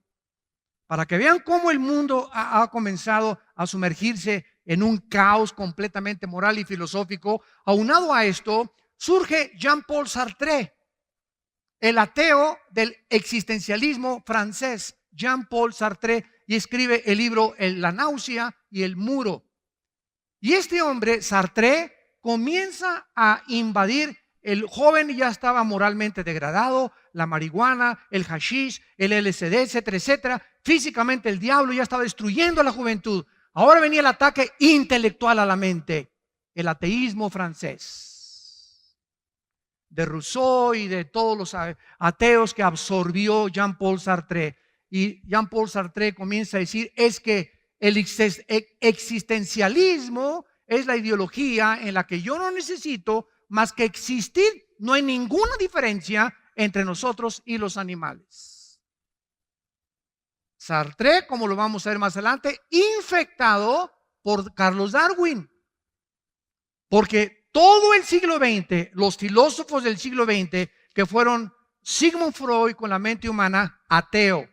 para que vean cómo el mundo ha comenzado a sumergirse en un caos completamente moral y filosófico, aunado a esto, surge Jean-Paul Sartre, el ateo del existencialismo francés, Jean-Paul Sartre, y escribe el libro La náusea y el muro. Y este hombre, Sartre, comienza a invadir. El joven ya estaba moralmente degradado, la marihuana, el hashish, el LSD, etcétera, etcétera. Físicamente el diablo ya estaba destruyendo a la juventud. Ahora venía el ataque intelectual a la mente, el ateísmo francés, de Rousseau y de todos los ateos que absorbió Jean-Paul Sartre. Y Jean-Paul Sartre comienza a decir, es que el existencialismo es la ideología en la que yo no necesito más que existir. No hay ninguna diferencia entre nosotros y los animales. Sartre, como lo vamos a ver más adelante, infectado por Carlos Darwin. Porque todo el siglo XX, los filósofos del siglo XX, que fueron Sigmund Freud con la mente humana, ateo.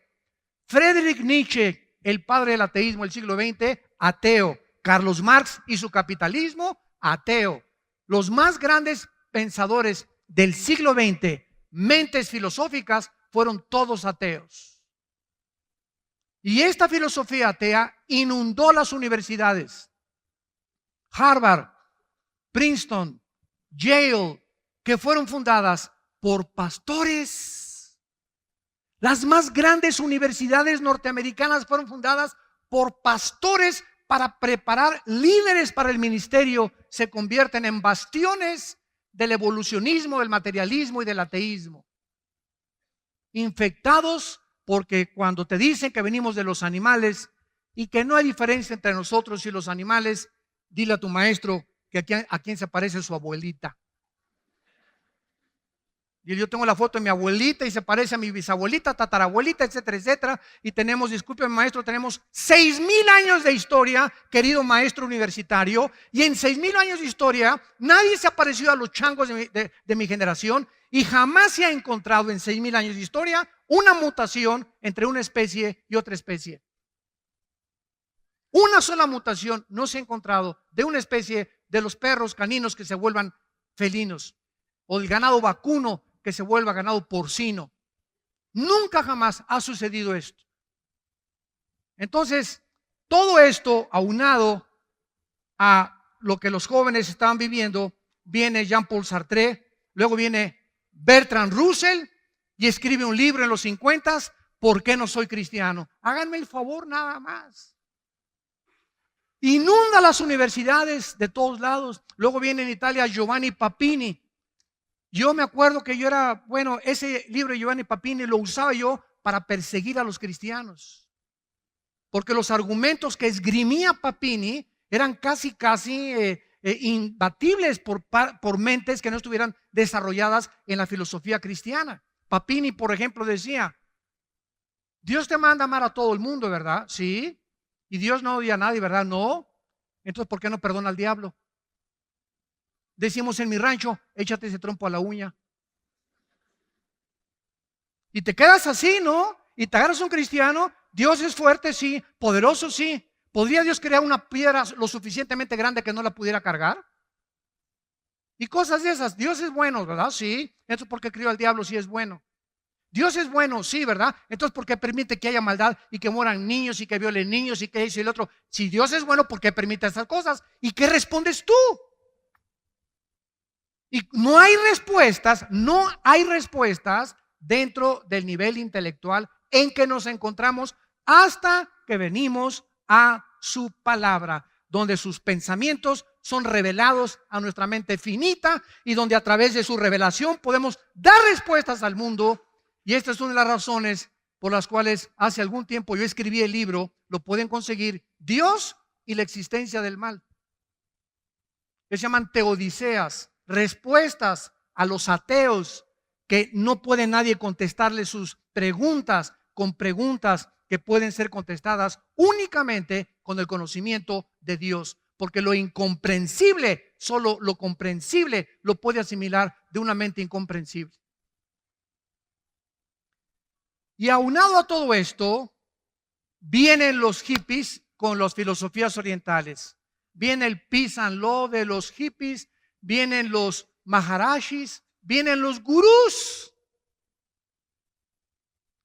Friedrich Nietzsche, el padre del ateísmo del siglo XX, ateo. Carlos Marx y su capitalismo, ateo. Los más grandes pensadores del siglo XX, mentes filosóficas, fueron todos ateos. Y esta filosofía atea inundó las universidades. Harvard, Princeton, Yale, que fueron fundadas por pastores. Las más grandes universidades norteamericanas fueron fundadas por pastores para preparar líderes para el ministerio. Se convierten en bastiones del evolucionismo, del materialismo y del ateísmo. Infectados porque cuando te dicen que venimos de los animales y que no hay diferencia entre nosotros y los animales, dile a tu maestro que a quién se parece su abuelita. Y yo tengo la foto de mi abuelita y se parece a mi bisabuelita, tatarabuelita, etcétera, etcétera. Y tenemos, disculpe maestro, tenemos 6,000 años de historia, querido maestro universitario. Y en 6,000 años de historia, nadie se ha parecido a los changos de mi generación. Y jamás se ha encontrado en 6,000 años de historia una mutación entre una especie y otra especie. Una sola mutación no se ha encontrado de una especie de los perros caninos que se vuelvan felinos, o del ganado vacuno que se vuelva ganado porcino. Nunca jamás ha sucedido esto. Entonces, todo esto aunado a lo que los jóvenes estaban viviendo, viene Jean-Paul Sartre, luego viene Bertrand Russell, y escribe un libro en los 50, ¿por qué no soy cristiano? Háganme el favor nada más. Inunda las universidades de todos lados. Luego viene en Italia Giovanni Papini. Yo me acuerdo que ese libro de Giovanni Papini lo usaba yo para perseguir a los cristianos. Porque los argumentos que esgrimía Papini eran casi imbatibles por mentes que no estuvieran desarrolladas en la filosofía cristiana. Papini, por ejemplo, decía: Dios te manda a amar a todo el mundo, ¿verdad? Sí. Y Dios no odia a nadie, ¿verdad? No. Entonces, ¿por qué no perdona al diablo? Decimos en mi rancho: échate ese trompo a la uña. Y te quedas así, ¿no? Y te agarras un cristiano. Dios es fuerte, sí. Poderoso, sí. ¿Podría Dios crear una piedra lo suficientemente grande que no la pudiera cargar? Y cosas de esas. Dios es bueno, ¿verdad? Sí. Entonces, ¿por qué crió al diablo si es bueno? Dios es bueno, sí, ¿verdad? Entonces, ¿por qué permite que haya maldad y que mueran niños y que violen niños y que eso y el otro? Si Dios es bueno, ¿por qué permite estas cosas? ¿Y qué respondes tú? Y no hay respuestas dentro del nivel intelectual en que nos encontramos hasta que venimos a su palabra, donde sus pensamientos son revelados a nuestra mente finita y donde a través de su revelación podemos dar respuestas al mundo. Y esta es una de las razones por las cuales hace algún tiempo yo escribí el libro, lo pueden conseguir, Dios y la existencia del mal. Que se llaman teodiceas, respuestas a los ateos que no puede nadie contestarle sus preguntas con preguntas que pueden ser contestadas únicamente con el conocimiento de Dios. Porque lo incomprensible, solo lo comprensible lo puede asimilar de una mente incomprensible. Y aunado a todo esto, vienen los hippies con las filosofías orientales. Viene el peace and love de los hippies, vienen los maharashis, vienen los gurús.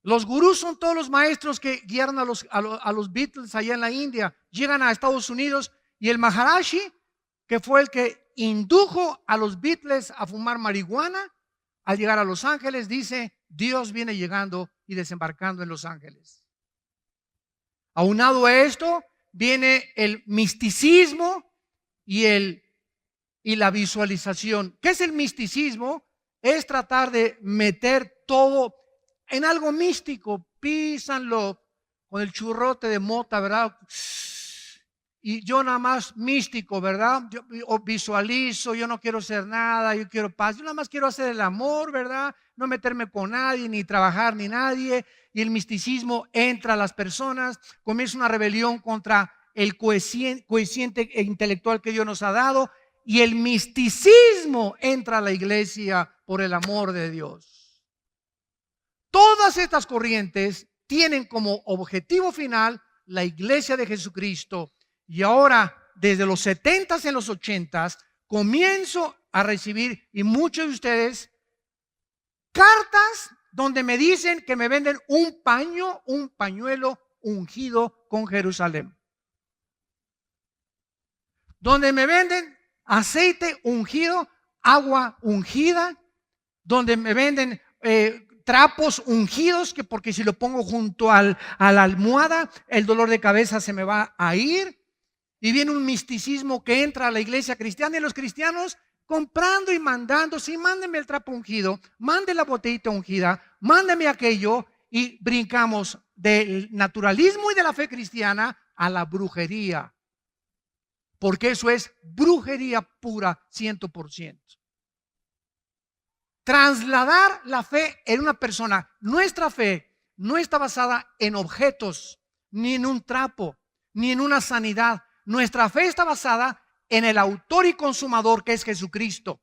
Los gurús son todos los maestros que guiaron a los Beatles allá en la India. Llegan a Estados Unidos y el maharashi, que fue el que indujo a los Beatles a fumar marihuana, al llegar a Los Ángeles, dice: Dios viene llegando y desembarcando en Los Ángeles. Aunado a esto, viene el misticismo y la visualización. ¿Qué es el misticismo? Es tratar de meter todo en algo místico. Písanlo con el churrote de mota, ¿verdad? Y yo nada más místico, ¿verdad? Yo visualizo, yo no quiero hacer nada, yo quiero paz. Yo nada más quiero hacer el amor, ¿verdad? No meterme con nadie, ni trabajar ni nadie. Y el misticismo entra a las personas, comienza una rebelión contra el coeficiente intelectual que Dios nos ha dado. Y el misticismo entra a la iglesia por el amor de Dios. Todas estas corrientes tienen como objetivo final la iglesia de Jesucristo. Y ahora, desde los 70s en los 80s, comienzo a recibir, y muchos de ustedes, cartas donde me dicen que me venden un pañuelo ungido con Jerusalén. Donde me venden aceite ungido, agua ungida, donde me venden trapos ungidos, que porque si lo pongo junto a la almohada, el dolor de cabeza se me va a ir. Y viene un misticismo que entra a la iglesia cristiana y los cristianos comprando y mandando: sí, mándeme el trapo ungido, mande la botellita ungida, mándeme aquello. Y brincamos del naturalismo y de la fe cristiana a la brujería. Porque eso es brujería pura, 100%. Trasladar la fe en una persona. Nuestra fe no está basada en objetos, ni en un trapo, ni en una sanidad. Nuestra fe está basada en el autor y consumador, que es Jesucristo.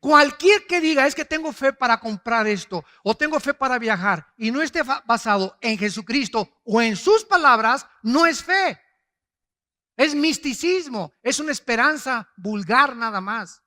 Cualquier que diga: es que tengo fe para comprar esto, o tengo fe para viajar, y no esté basado en Jesucristo o en sus palabras, no es fe. Es misticismo, es una esperanza vulgar nada más.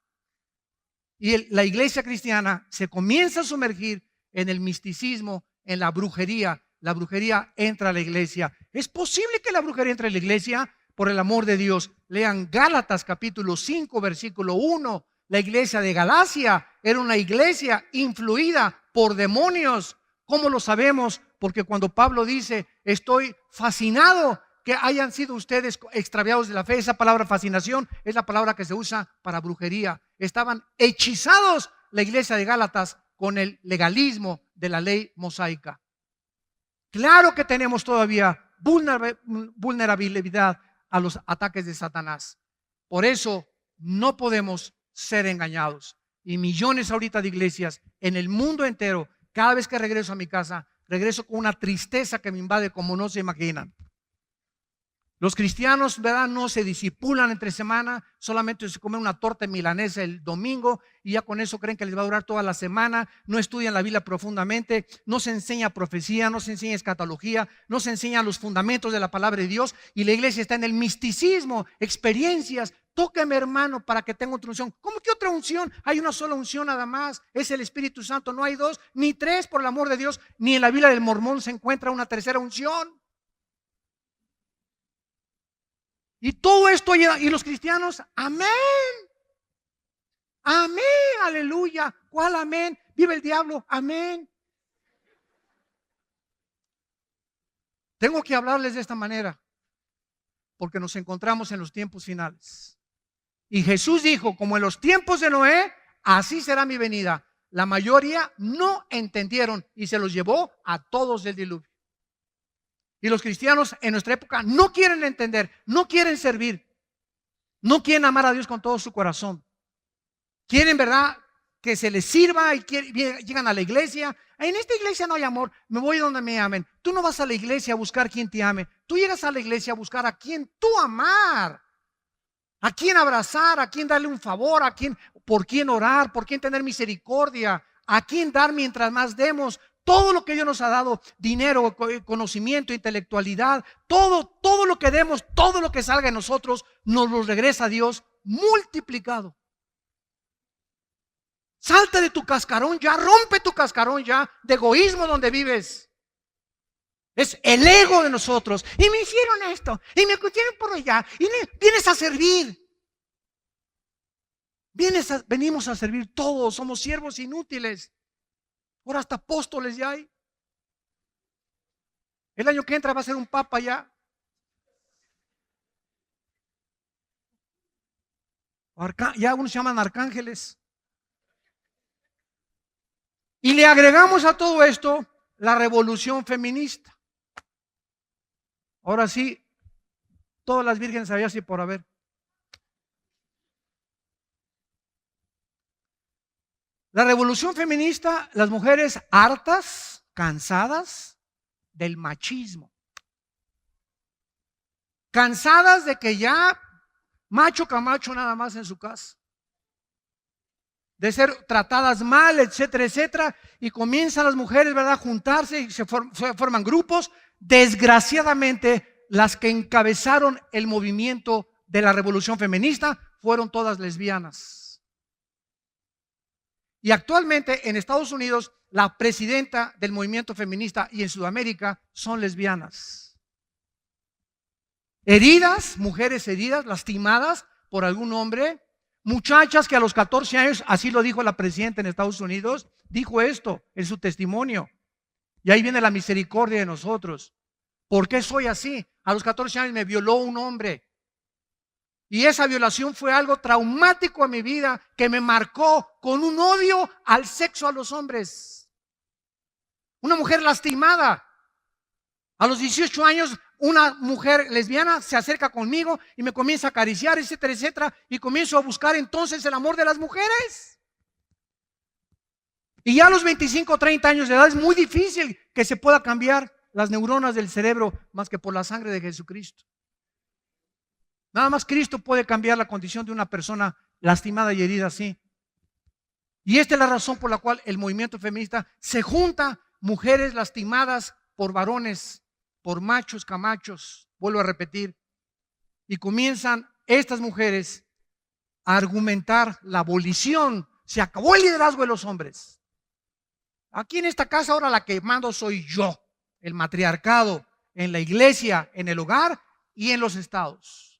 Y la iglesia cristiana se comienza a sumergir en el misticismo, en la brujería. La brujería entra a la iglesia. ¿Es posible que la brujería entre a la iglesia? Por el amor de Dios, lean Gálatas capítulo 5, versículo 1. La iglesia de Galacia era una iglesia influida por demonios. ¿Cómo lo sabemos? Porque cuando Pablo dice, estoy fascinado que hayan sido ustedes extraviados de la fe, esa palabra fascinación es la palabra que se usa para brujería. Estaban hechizados la iglesia de Gálatas con el legalismo de la ley mosaica. Claro que tenemos todavía vulnerabilidad a los ataques de Satanás. Por eso no podemos ser engañados. Y millones ahorita de iglesias en el mundo entero, cada vez que regreso a mi casa, regreso con una tristeza que me invade como no se imaginan. Los cristianos, ¿verdad?, no se disipulan entre semana, solamente se comen una torta milanesa el domingo y ya con eso creen que les va a durar toda la semana. No estudian la Biblia profundamente, no se enseña profecía, no se enseña escatología, no se enseñan los fundamentos de la palabra de Dios, y la iglesia está en el misticismo, experiencias. Tóqueme, hermano, para que tenga otra unción. ¿Cómo que otra unción? Hay una sola unción nada más, es el Espíritu Santo. No hay dos ni tres, por el amor de Dios. Ni en la Biblia del Mormón se encuentra una tercera unción. Y todo esto, y los cristianos, amén, amén, aleluya. ¿Cuál amén? Vive el diablo, amén. Tengo que hablarles de esta manera porque nos encontramos en los tiempos finales. Y Jesús dijo, como en los tiempos de Noé, así será mi venida. La mayoría no entendieron y se los llevó a todos del diluvio. Y los cristianos en nuestra época no quieren entender, no quieren servir, no quieren amar a Dios con todo su corazón. Quieren, ¿verdad?, que se les sirva y llegan a la iglesia. En esta iglesia no hay amor, me voy donde me amen. Tú no vas a la iglesia a buscar quien te ame. Tú llegas a la iglesia a buscar a quien tú amar, a quien abrazar, a quien darle un favor, por quien orar, por quien tener misericordia, a quien dar mientras más demos. Todo lo que Dios nos ha dado, dinero, conocimiento, intelectualidad, todo lo que demos, todo lo que salga de nosotros, nos lo regresa a Dios multiplicado. Salta de tu cascarón ya, rompe tu cascarón ya de egoísmo donde vives. Es el ego de nosotros. Y me hicieron esto, y me pusieron por allá, y vienes a servir. Venimos a servir todos, somos siervos inútiles. Ahora hasta apóstoles ya hay. El año que entra va a ser un papa ya. Ya algunos se llaman arcángeles. Y le agregamos a todo esto la revolución feminista. Ahora sí, todas las vírgenes había así por haber. La revolución feminista, las mujeres hartas, cansadas del machismo. Cansadas de que ya macho camacho nada más en su casa. De ser tratadas mal, etcétera, etcétera. Y comienzan las mujeres, ¿verdad?, a juntarse y se forman grupos. Desgraciadamente, las que encabezaron el movimiento de la revolución feminista fueron todas lesbianas. Y actualmente en Estados Unidos, la presidenta del movimiento feminista y en Sudamérica son lesbianas. Heridas, mujeres heridas, lastimadas por algún hombre. Muchachas que a los 14 años, así lo dijo la presidenta en Estados Unidos, dijo esto en su testimonio. Y ahí viene la misericordia de nosotros. ¿Por qué soy así? A los 14 años me violó un hombre. Y esa violación fue algo traumático en mi vida que me marcó con un odio al sexo, a los hombres. Una mujer lastimada. A los 18 años, una mujer lesbiana se acerca conmigo y me comienza a acariciar, etcétera, etcétera. Y comienzo a buscar entonces el amor de las mujeres. Y ya a los 25 o 30 años de edad es muy difícil que se pueda cambiar las neuronas del cerebro más que por la sangre de Jesucristo. Nada más Cristo puede cambiar la condición de una persona lastimada y herida así. Y esta es la razón por la cual el movimiento feminista se junta mujeres lastimadas por varones, por machos camachos, vuelvo a repetir, y comienzan estas mujeres a argumentar la abolición. Se acabó el liderazgo de los hombres. Aquí en esta casa ahora la que mando soy yo, el matriarcado en la iglesia, en el hogar y en los estados.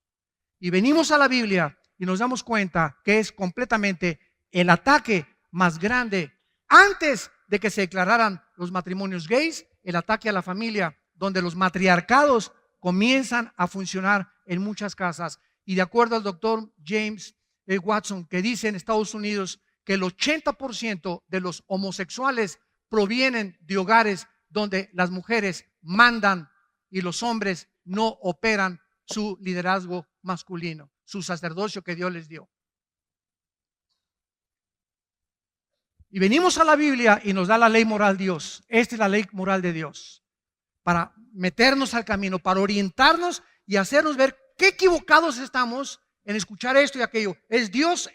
Y venimos a la Biblia y nos damos cuenta que es completamente el ataque más grande antes de que se declararan los matrimonios gays, el ataque a la familia, donde los matriarcados comienzan a funcionar en muchas casas. Y de acuerdo al doctor James Watson, que dice en Estados Unidos que el 80% de los homosexuales provienen de hogares donde las mujeres mandan y los hombres no operan su liderazgo masculino, su sacerdocio que Dios les dio. Y venimos a la Biblia y nos da la ley moral Dios. Esta es la ley moral de Dios, para meternos al camino, para orientarnos y hacernos ver qué equivocados estamos en escuchar esto y aquello. Es Dios,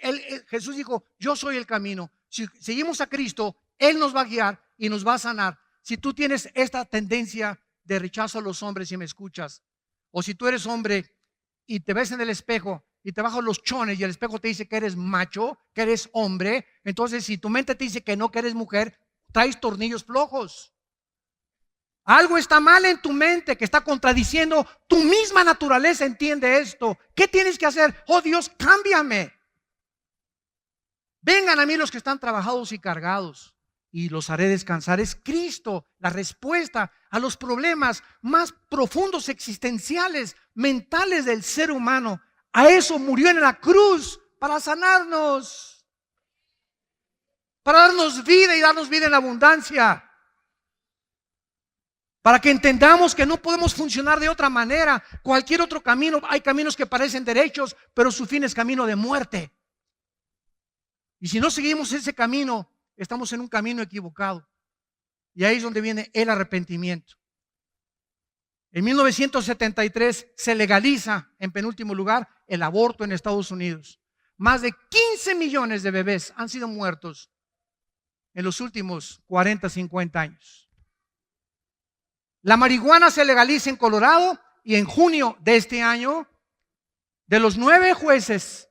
Jesús dijo, yo soy el camino. Si seguimos a Cristo, Él nos va a guiar y nos va a sanar. Si tú tienes esta tendencia de rechazo a los hombres y me escuchas, o si tú eres hombre y te ves en el espejo y te bajas los chones y el espejo te dice que eres macho, que eres hombre, entonces si tu mente te dice que no, que eres mujer, traes tornillos flojos. Algo está mal en tu mente que está contradiciendo tu misma naturaleza. Entiende esto. ¿Qué tienes que hacer? Oh Dios, cámbiame. Vengan a mí los que están trabajados y cargados y los haré descansar. Es Cristo la respuesta a los problemas más profundos, existenciales, mentales del ser humano. A eso murió en la cruz, para sanarnos, para darnos vida y darnos vida en abundancia. Para que entendamos que no podemos funcionar de otra manera. Cualquier otro camino, hay caminos que parecen derechos, pero su fin es camino de muerte. Y si no seguimos ese camino, estamos en un camino equivocado. Y ahí es donde viene el arrepentimiento. En 1973 se legaliza, en penúltimo lugar, el aborto en Estados Unidos. Más de 15 millones de bebés han sido muertos en los últimos 40, 50 años. La marihuana se legaliza en Colorado y en junio de este año, de los 9 jueces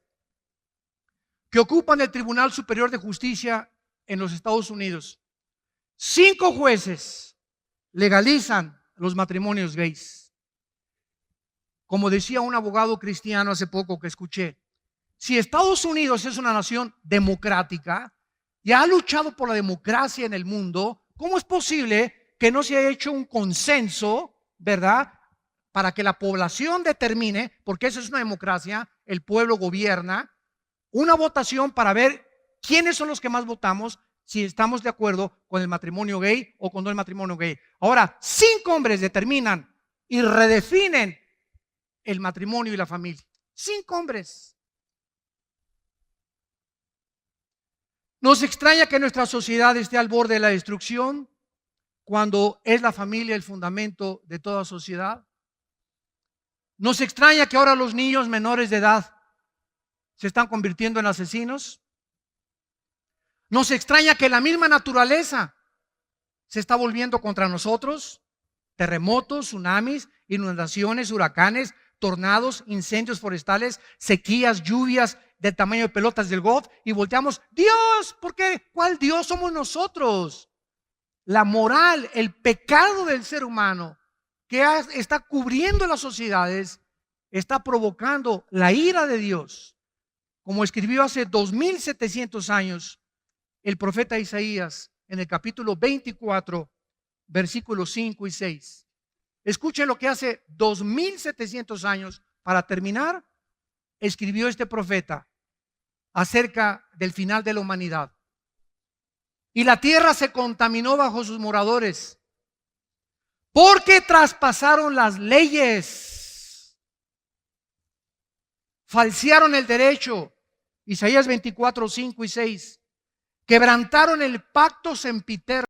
que ocupan el Tribunal Superior de Justicia en los Estados Unidos, 5 jueces legalizan los matrimonios gays. Como decía un abogado cristiano hace poco que escuché, si Estados Unidos es una nación democrática y ha luchado por la democracia en el mundo, ¿cómo es posible que no se haya hecho un consenso, verdad, para que la población determine, porque eso es una democracia, el pueblo gobierna, una votación para ver quiénes son los que más votamos, si estamos de acuerdo con el matrimonio gay o con no el matrimonio gay? Ahora, 5 hombres determinan y redefinen el matrimonio y la familia. 5 hombres. Nos extraña que nuestra sociedad esté al borde de la destrucción, cuando es la familia el fundamento de toda sociedad. Nos extraña que ahora los niños menores de edad se están convirtiendo en asesinos. Nos extraña que la misma naturaleza se está volviendo contra nosotros. Terremotos, tsunamis, inundaciones, huracanes, tornados, incendios forestales, sequías, lluvias del tamaño de pelotas del golf. Y volteamos, Dios, ¿por qué? ¿Cuál Dios? Somos nosotros. La moral, el pecado del ser humano que está cubriendo las sociedades, está provocando la ira de Dios. Como escribió hace 2700 años el profeta Isaías en el capítulo 24, versículos 5 y 6. Escuchen lo que hace 2700 años, para terminar, escribió este profeta acerca del final de la humanidad. Y la tierra se contaminó bajo sus moradores, porque traspasaron las leyes, falsearon el derecho. Isaías 24, 5 y 6. Quebrantaron el pacto sempiterno